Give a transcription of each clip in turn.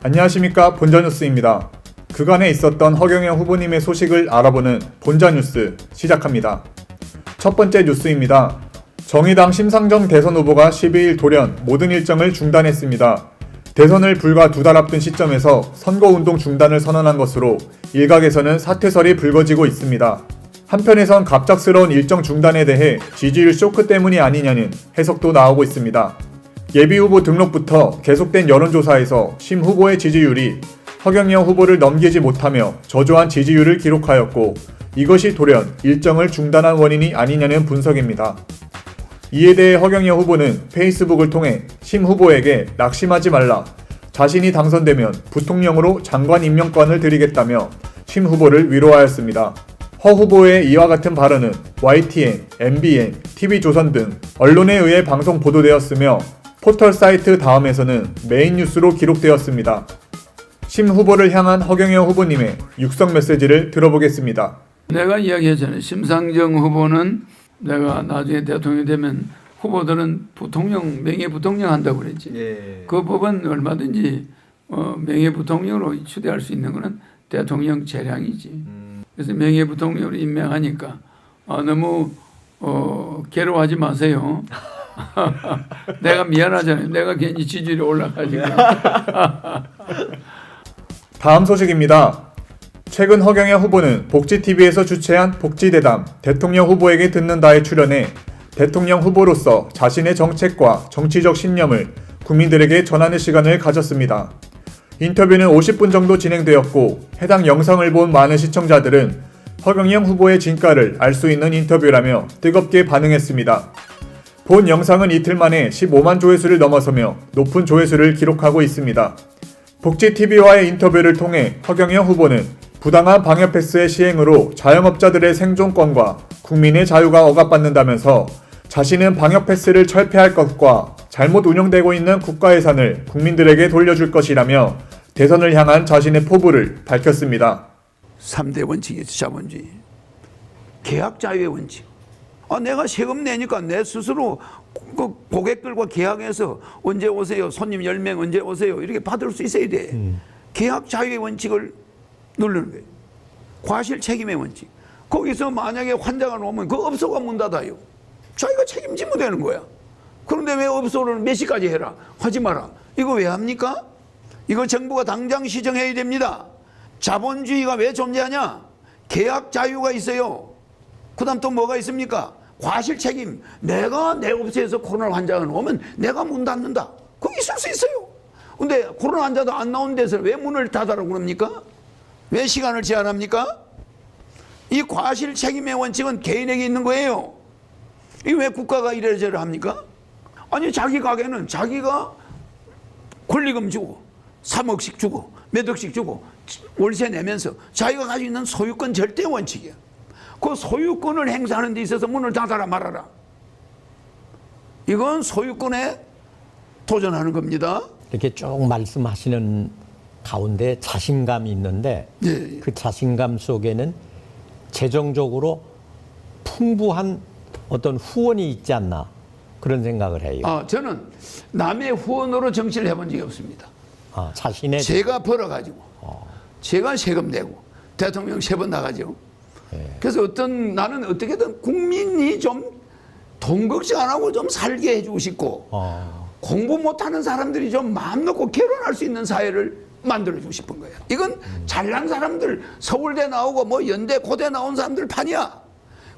안녕하십니까, 본자뉴스입니다. 그간에 있었던 허경영 후보님의 소식을 알아보는 본자뉴스 시작합니다. 첫 번째 뉴스입니다. 정의당 심상정 대선 후보가 12일 돌연 모든 일정을 중단했습니다. 대선을 불과 2달 앞둔 시점에서 선거운동 중단을 선언한 것으로 일각에서는 사퇴설이 불거지고 있습니다. 한편에선 갑작스러운 일정 중단에 대해 지지율 쇼크 때문이 아니냐는 해석도 나오고 있습니다. 예비후보 등록부터 계속된 여론조사에서 심 후보의 지지율이 허경영 후보를 넘기지 못하며 저조한 지지율을 기록하였고, 이것이 돌연 일정을 중단한 원인이 아니냐는 분석입니다. 이에 대해 허경영 후보는 페이스북을 통해 심 후보에게 낙심하지 말라, 자신이 당선되면 부통령으로 장관 임명권을 드리겠다며 심 후보를 위로하였습니다. 허 후보의 이와 같은 발언은 YTN, MBN, TV조선 등 언론에 의해 방송 보도되었으며 포털 사이트 다음에서는 메인 뉴스로 기록되었습니다. 심 후보를 향한 허경영 후보님의 육성 메시지를 들어보겠습니다. 내가 이야기했잖아요. 심상정 후보는 내가 나중에 대통령이 되면 후보들은 부통령, 명예 부통령 한다고 그랬지. 예. 그 법은 얼마든지 명예 부통령으로 추대할 수 있는 것은 대통령 재량이지. 그래서 명예 부통령으로 임명하니까 너무 괴로워하지 마세요. 내가 미안하잖아요. 내가 괜히 지지율이 올라가지고. 다음 소식입니다. 최근 허경영 후보는 복지TV에서 주최한 복지대담 대통령 후보에게 듣는다에 출연해 대통령 후보로서 자신의 정책과 정치적 신념을 국민들에게 전하는 시간을 가졌습니다. 인터뷰는 50분 정도 진행되었고, 해당 영상을 본 많은 시청자들은 허경영 후보의 진가를 알 수 있는 인터뷰라며 뜨겁게 반응했습니다. 본 영상은 이틀 만에 15만 조회수를 넘어서며 높은 조회수를 기록하고 있습니다. 복지TV와의 인터뷰를 통해 허경영 후보는 부당한 방역 패스의 시행으로 자영업자들의 생존권과 국민의 자유가 억압받는다면서 자신은 방역 패스를 철폐할 것과 잘못 운영되고 있는 국가 예산을 국민들에게 돌려줄 것이라며 대선을 향한 자신의 포부를 밝혔습니다. 3대 원칙이 자본주의, 계약 자유의 원칙. 내가 세금 내니까 내 스스로 그 고객들과 계약해서 언제 오세요, 손님 10명 언제 오세요 이렇게 받을 수 있어야 돼. 계약 자유의 원칙을 누르는 거예요. 과실 책임의 원칙. 거기서 만약에 환자가 오면 그 업소가 문 닫아요. 자기가 책임지면 되는 거야. 그런데 왜 업소를 몇 시까지 해라, 하지 마라, 이거 왜 합니까? 이거 정부가 당장 시정해야 됩니다. 자본주의가 왜 존재하냐? 계약 자유가 있어요. 그 다음 또 뭐가 있습니까? 과실 책임. 내가 내 업소에서 코로나 환자가 오면 내가 문 닫는다. 그거 있을 수 있어요. 근데 코로나 환자도 안 나오는 데서 왜 문을 닫으라고 그럽니까? 왜 시간을 제한합니까? 이 과실 책임의 원칙은 개인에게 있는 거예요. 이게 왜 국가가 이래저래 합니까? 아니, 자기 가게는 자기가 권리금 주고 3억씩 주고 몇 억씩 주고 월세 내면서 자기가 가지고 있는 소유권 절대 원칙이야. 그 소유권을 행사하는 데 있어서 문을 닫아라 말아라, 이건 소유권에 도전하는 겁니다. 이렇게 쭉 말씀하시는 가운데 자신감이 있는데, 예. 그 자신감 속에는 재정적으로 풍부한 어떤 후원이 있지 않나, 그런 생각을 해요. 저는 남의 후원으로 정치를 해본 적이 없습니다. 자신의 제가 벌어가지고 제가 세금 내고 대통령 3번 나가죠. 그래서 나는 어떻게든 국민이 좀 돈 걱정 안 하고 좀 살게 해주고 싶고, 공부 못하는 사람들이 좀 마음 놓고 결혼할 수 있는 사회를 만들어주고 싶은 거예요. 이건 잘난 사람들, 서울대 나오고 뭐 연대 고대 나온 사람들 판이야.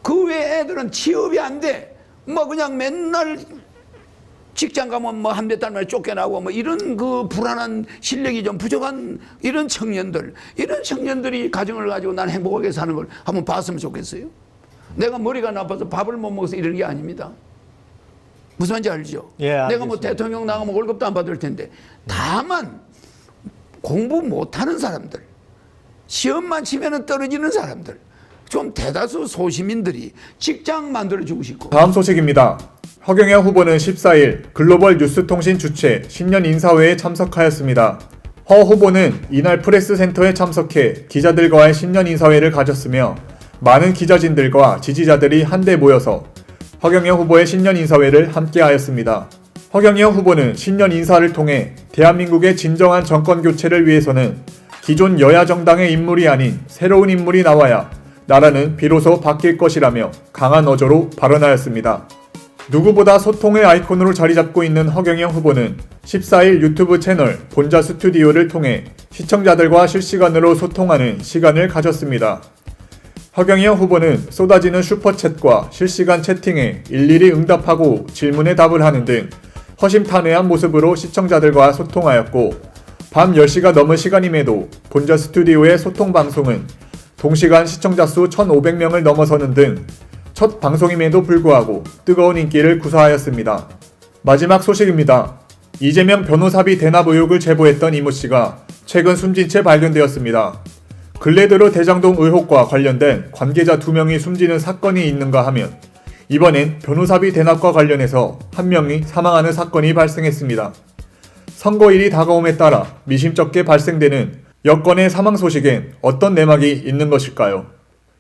그 외에 애들은 취업이 안 돼. 뭐 그냥 맨날 직장 가면 뭐 한 몇 달 만에 쫓겨나고 뭐 이런 그 불안한 실력이 좀 부족한 이런 청년들이 가정을 가지고 난 행복하게 사는 걸 한번 봤으면 좋겠어요. 내가 머리가 나빠서 밥을 못 먹어서 이런 게 아닙니다. 무슨 말인지 알죠? 예, 내가 뭐 알겠습니다. 대통령 나가면 월급도 안 받을 텐데, 다만 공부 못하는 사람들, 시험만 치면 떨어지는 사람들, 좀 대다수 소시민들이 직장 만들어주고 싶고. 다음 소식입니다. 허경영 후보는 14일 글로벌 뉴스통신 주최 신년 인사회에 참석하였습니다. 허 후보는 이날 프레스센터에 참석해 기자들과의 신년 인사회를 가졌으며, 많은 기자진들과 지지자들이 한데 모여서 허경영 후보의 신년 인사회를 함께하였습니다. 허경영 후보는 신년 인사를 통해 대한민국의 진정한 정권 교체를 위해서는 기존 여야 정당의 인물이 아닌 새로운 인물이 나와야 나라는 비로소 바뀔 것이라며 강한 어조로 발언하였습니다. 누구보다 소통의 아이콘으로 자리 잡고 있는 허경영 후보는 14일 유튜브 채널 본자 스튜디오를 통해 시청자들과 실시간으로 소통하는 시간을 가졌습니다. 허경영 후보는 쏟아지는 슈퍼챗과 실시간 채팅에 일일이 응답하고 질문에 답을 하는 등 허심탄회한 모습으로 시청자들과 소통하였고, 밤 10시가 넘은 시간임에도 본자 스튜디오의 소통 방송은 동시간 시청자 수 1,500명을 넘어서는 등 첫 방송임에도 불구하고 뜨거운 인기를 구사하였습니다. 마지막 소식입니다. 이재명 변호사비 대납 의혹을 제보했던 이모 씨가 최근 숨진 채 발견되었습니다. 근래 들어 대장동 의혹과 관련된 관계자 2명이 숨지는 사건이 있는가 하면 이번엔 변호사비 대납과 관련해서 한 명이 사망하는 사건이 발생했습니다. 선거일이 다가옴에 따라 미심쩍게 발생되는 여권의 사망 소식엔 어떤 내막이 있는 것일까요?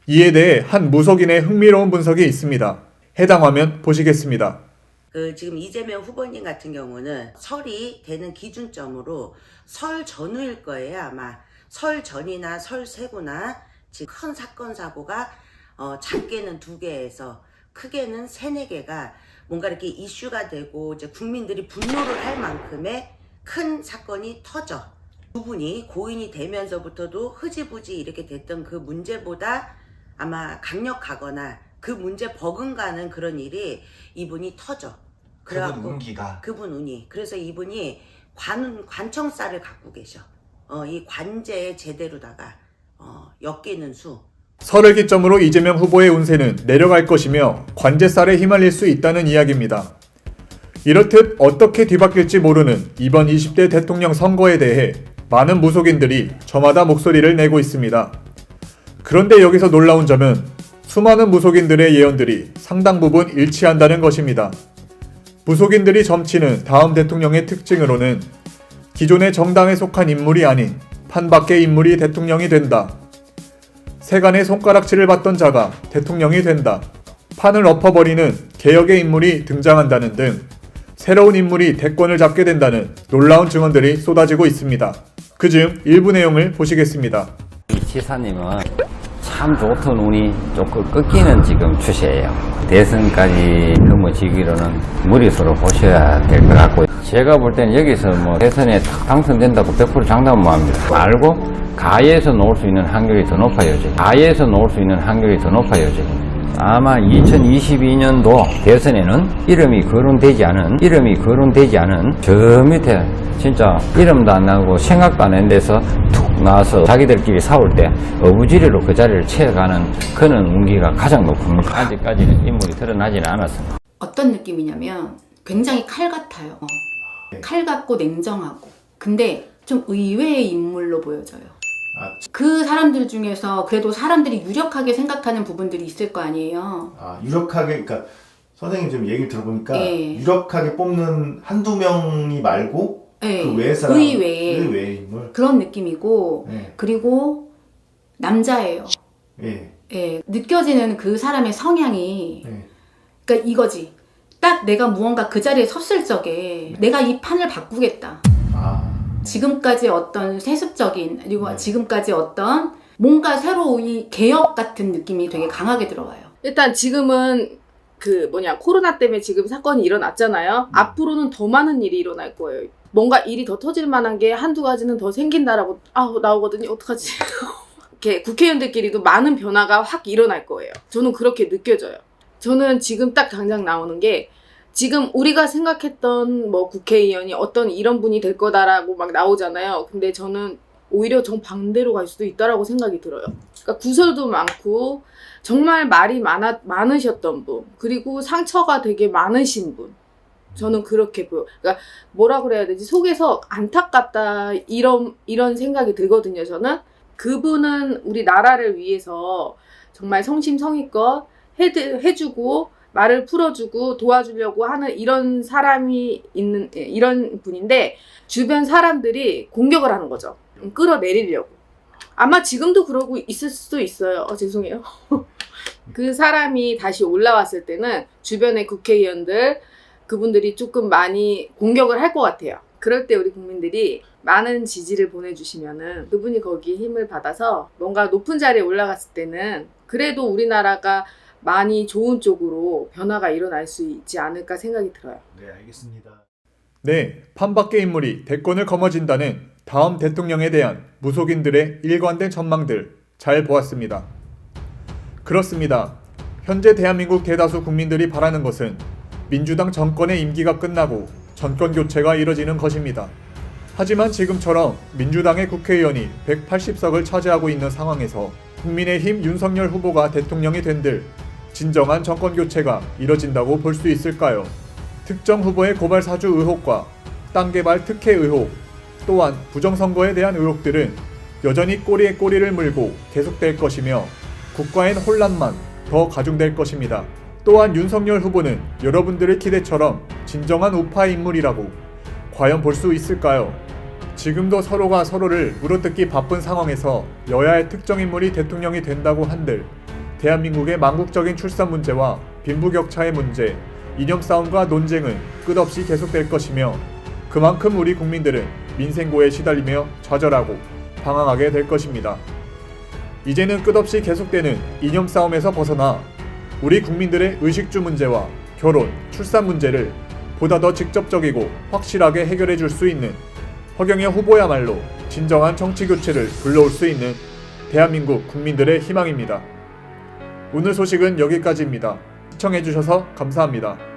이에 대해 한 무속인의 흥미로운 분석이 있습니다. 해당 화면 보시겠습니다. 지금 이재명 후보님 같은 경우는 설이 되는 기준점으로 설 전후일 거예요. 아마 설 전이나 설 세구나 지금 큰 사건 사고가 작게는 2개에서 크게는 3, 4개가 뭔가 이렇게 이슈가 되고 이제 국민들이 분노를 할 만큼의 큰 사건이 터져. 두 분이 고인이 되면서부터도 흐지부지 이렇게 됐던 그 문제보다 아마 강력하거나 그 문제 버금가는 그런 일이 이분이 터져. 그분 운기가. 그분 운이. 그래서 이분이 관청살을 갖고 계셔. 이 관제에 제대로다가 엮이는 수. 설을 기점으로 이재명 후보의 운세는 내려갈 것이며 관제살에 휘말릴 수 있다는 이야기입니다. 이렇듯 어떻게 뒤바뀔지 모르는 이번 20대 대통령 선거에 대해 많은 무속인들이 저마다 목소리를 내고 있습니다. 그런데 여기서 놀라운 점은 수많은 무속인들의 예언들이 상당 부분 일치한다는 것입니다. 무속인들이 점치는 다음 대통령의 특징으로는 기존의 정당에 속한 인물이 아닌 판 밖의 인물이 대통령이 된다. 세간의 손가락질을 받던 자가 대통령이 된다. 판을 엎어버리는 개혁의 인물이 등장한다는 등 새로운 인물이 대권을 잡게 된다는 놀라운 증언들이 쏟아지고 있습니다. 그중 일부 내용을 보시겠습니다. 이 지사님은 참 좋던 운이 조금 꺾이는 지금 추세예요. 대선까지 넘어지기로는 무리수로 보셔야 될 것 같고, 제가 볼 때는 여기서 뭐 대선에 탁 당선된다고 100% 장담합니다. 말고 가에서 놓을 수 있는 확률이 더 높아요. 지금. 가에서 놓을 수 있는 확률이 더 높아요. 지금. 아마 2022년도 대선에는 이름이 거론되지 않은 저 밑에 진짜 이름도 안 나고 생각도 안 하는 데서 툭 나와서 자기들끼리 싸울 때 어부지리로 그 자리를 채워가는 그런 운기가 가장 높습니다. 아직까지는 인물이 드러나지는 않았습니다. 어떤 느낌이냐면 굉장히 칼 같아요. 칼 같고 냉정하고, 근데 좀 의외의 인물로 보여져요. 그 사람들 중에서 그래도 사람들이 유력하게 생각하는 부분들이 있을 거 아니에요. 유력하게, 그러니까 선생님 좀 얘기를 들어보니까 유력하게 뽑는 한두 명이 말고 그 외의 사람, 의외의 인물 그런 느낌이고, 그리고 남자예요. 느껴지는 그 사람의 성향이, 그러니까 이거지. 딱 내가 무언가 그 자리에 섰을 적에 내가 이 판을 바꾸겠다. 지금까지 어떤 세습적인, 그리고 지금까지 어떤 뭔가 새로 이 개혁 같은 느낌이 되게 강하게 들어와요. 일단 지금은 코로나 때문에 지금 사건이 일어났잖아요. 앞으로는 더 많은 일이 일어날 거예요. 뭔가 일이 더 터질 만한 게 한두 가지는 더 생긴다라고 나오거든요. 어떡하지? 이렇게 국회의원들끼리도 많은 변화가 확 일어날 거예요. 저는 그렇게 느껴져요. 저는 지금 딱 당장 나오는 게, 지금 우리가 생각했던 국회의원이 어떤 이런 분이 될 거다라고 막 나오잖아요. 근데 저는 오히려 정반대로 갈 수도 있다라고 생각이 들어요. 그러니까 구설도 많고 정말 말이 많으셨던 분, 그리고 상처가 되게 많으신 분. 저는 그렇게 보여. 그러니까 뭐라 그래야 되지? 속에서 안타깝다 이런 생각이 들거든요. 저는 그분은 우리 나라를 위해서 정말 성심성의껏 해주고 말을 풀어주고 도와주려고 하는 이런 사람이 있는, 이런 분인데, 주변 사람들이 공격을 하는 거죠. 끌어내리려고. 아마 지금도 그러고 있을 수도 있어요. 죄송해요. 그 사람이 다시 올라왔을 때는 주변의 국회의원들, 그분들이 조금 많이 공격을 할 것 같아요. 그럴 때 우리 국민들이 많은 지지를 보내주시면은 그분이 거기에 힘을 받아서 뭔가 높은 자리에 올라갔을 때는 그래도 우리나라가 많이 좋은 쪽으로 변화가 일어날 수 있지 않을까 생각이 들어요. 네, 알겠습니다. 네, 판밖의 인물이 대권을 거머쥔다는 다음 대통령에 대한 무속인들의 일관된 전망들 잘 보았습니다. 그렇습니다. 현재 대한민국 대다수 국민들이 바라는 것은 민주당 정권의 임기가 끝나고 정권 교체가 이뤄지는 것입니다. 하지만 지금처럼 민주당의 국회의원이 180석을 차지하고 있는 상황에서 국민의힘 윤석열 후보가 대통령이 된들 진정한 정권 교체가 이뤄진다고 볼 수 있을까요? 특정 후보의 고발 사주 의혹과 땅 개발 특혜 의혹, 또한 부정선거에 대한 의혹들은 여전히 꼬리에 꼬리를 물고 계속될 것이며 국가엔 혼란만 더 가중될 것입니다. 또한 윤석열 후보는 여러분들의 기대처럼 진정한 우파 인물이라고 과연 볼 수 있을까요? 지금도 서로가 서로를 물어뜯기 바쁜 상황에서 여야의 특정 인물이 대통령이 된다고 한들 대한민국의 망국적인 출산 문제와 빈부격차의 문제, 이념 싸움과 논쟁은 끝없이 계속될 것이며 그만큼 우리 국민들은 민생고에 시달리며 좌절하고 방황하게 될 것입니다. 이제는 끝없이 계속되는 이념 싸움에서 벗어나 우리 국민들의 의식주 문제와 결혼, 출산 문제를 보다 더 직접적이고 확실하게 해결해 줄 수 있는 허경영 후보야말로 진정한 정치 교체를 불러올 수 있는 대한민국 국민들의 희망입니다. 오늘 소식은 여기까지입니다. 시청해 주셔서 감사합니다.